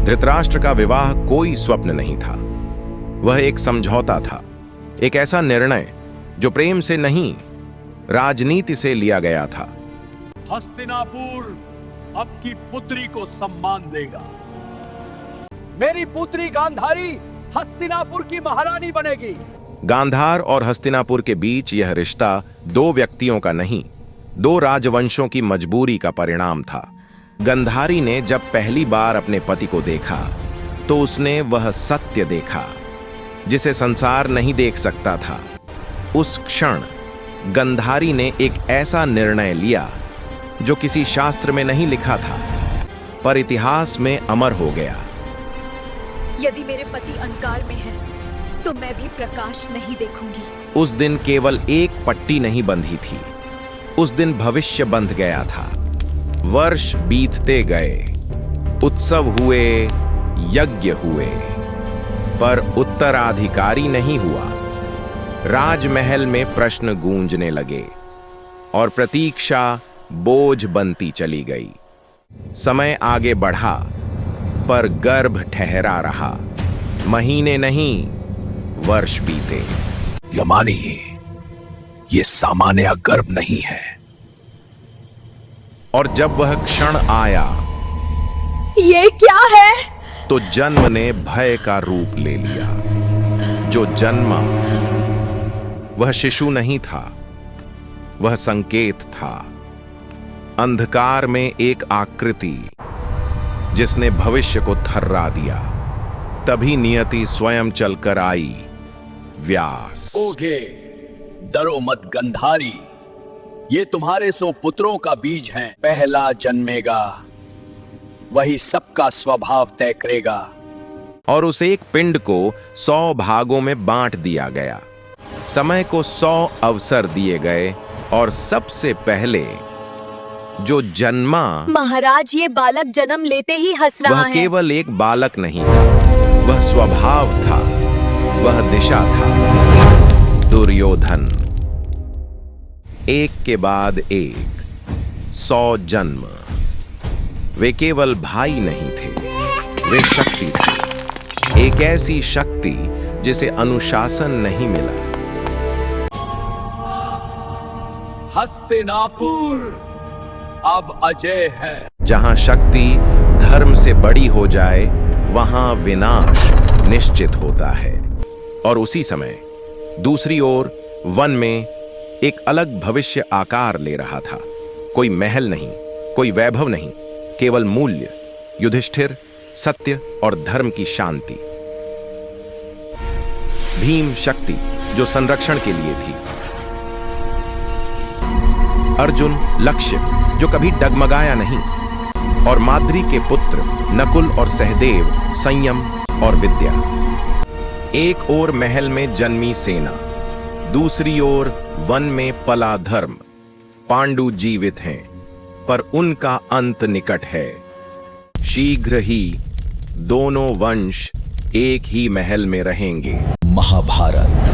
धृतराष्ट्र का विवाह कोई स्वप्न नहीं था, वह एक समझौता था, एक ऐसा निर्णय जो प्रेम से नहीं, राजनीति से लिया गया था। हस्तिनापुर अब की पुत्री को सम्मान देगा। मेरी पुत्री गांधारी हस्तिनापुर की महारानी बनेगी। गांधार और हस्तिनापुर के बीच यह रिश्ता दो व्यक्तियों का नहीं, दो राजवंशों की मजबूरी का परिणाम था। गंधारी ने जब पहली बार अपने पति को देखा तो उसने वह सत्य देखा जिसे संसार नहीं देख सकता था। उस क्षण गंधारी ने एक ऐसा निर्णय लिया जो किसी शास्त्र में नहीं लिखा था, पर इतिहास में अमर हो गया। यदि मेरे पति अंधकार में हैं, तो मैं भी प्रकाश नहीं देखूंगी। उस दिन केवल एक पट्टी नहीं बंधी थी, उस दिन भविष्य बंध गया था। वर्ष बीतते गए, उत्सव हुए, यज्ञ हुए, पर उत्तराधिकारी नहीं हुआ। राजमहल में प्रश्न गूंजने लगे और प्रतीक्षा बोझ बनती चली गई। समय आगे बढ़ा, पर गर्भ ठहरा रहा। महीने नहीं, वर्ष बीते। यमानी, ये सामान्य गर्भ नहीं है। और जब वह क्षण आया, ये क्या है? तो जन्म ने भय का रूप ले लिया। जो जन्मा वह शिशु नहीं था, वह संकेत था। अंधकार में एक आकृति जिसने भविष्य को थर्रा दिया। तभी नियति स्वयं चलकर आई। व्यास। ओगे, डरो मत गंधारी, ये तुम्हारे 100 पुत्रों का बीज है। पहला जन्मेगा, वही सबका स्वभाव तय करेगा। और उस एक पिंड को 100 भागों में बांट दिया गया। समय को 100 अवसर दिए गए और सबसे पहले जो जन्मा, महाराज, ये बालक जन्म लेते ही हंस रहा वह है। केवल एक बालक नहीं था, वह स्वभाव था, वह दिशा था। दुर्योधन। एक के बाद एक 100 जन्म। वे केवल भाई नहीं थे, वे शक्ति थे। एक ऐसी शक्ति जिसे अनुशासन नहीं मिला। हस्तिनापुर अब अजय है। जहां शक्ति धर्म से बड़ी हो जाए, वहां विनाश निश्चित होता है। और उसी समय दूसरी ओर वन में एक अलग भविष्य आकार ले रहा था। कोई महल नहीं, कोई वैभव नहीं, केवल मूल्य, युधिष्ठिर, सत्य और धर्म की शांति। भीम शक्ति जो संरक्षण के लिए थी। अर्जुन लक्ष्य जो कभी डगमगाया नहीं। और माद्री के पुत्र नकुल और सहदेव संयम और विद्या। एक ओर महल में जन्मी सेना, दूसरी ओर वन में पला धर्म। पांडु जीवित हैं, पर उनका अंत निकट है। शीघ्र ही दोनों वंश एक ही महल में रहेंगे। महाभारत।